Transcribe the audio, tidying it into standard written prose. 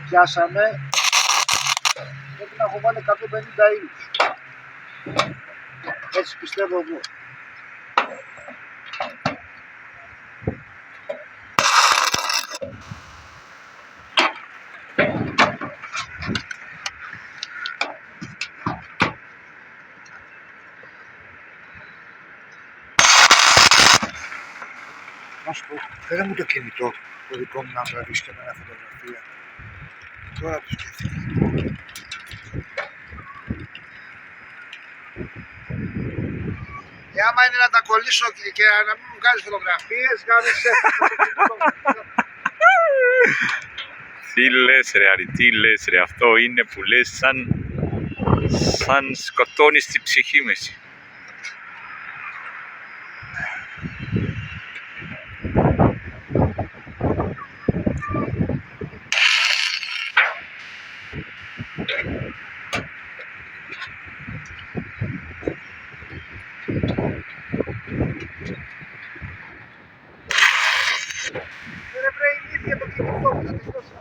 πιάσαμε, πρέπει να έχω βάλει 150 ήλους. Έτσι πιστεύω εγώ. Να σου πω, φέρε μου το κινητό, το δικό μου να τραβήσει και μια φωτογραφία. Τώρα το σκέφτηκα. Άμα είναι να τα κολλήσω και να μην μου βγάλεις φωτογραφίες, γάμισε. Τι λες ρε Άρη, τι λες ρε, αυτό είναι που λες σαν σκοτώνεις τη ψυχή με εσύ. Ρε βρε ηλίθεια το κινητό μου, θα τελειώσει.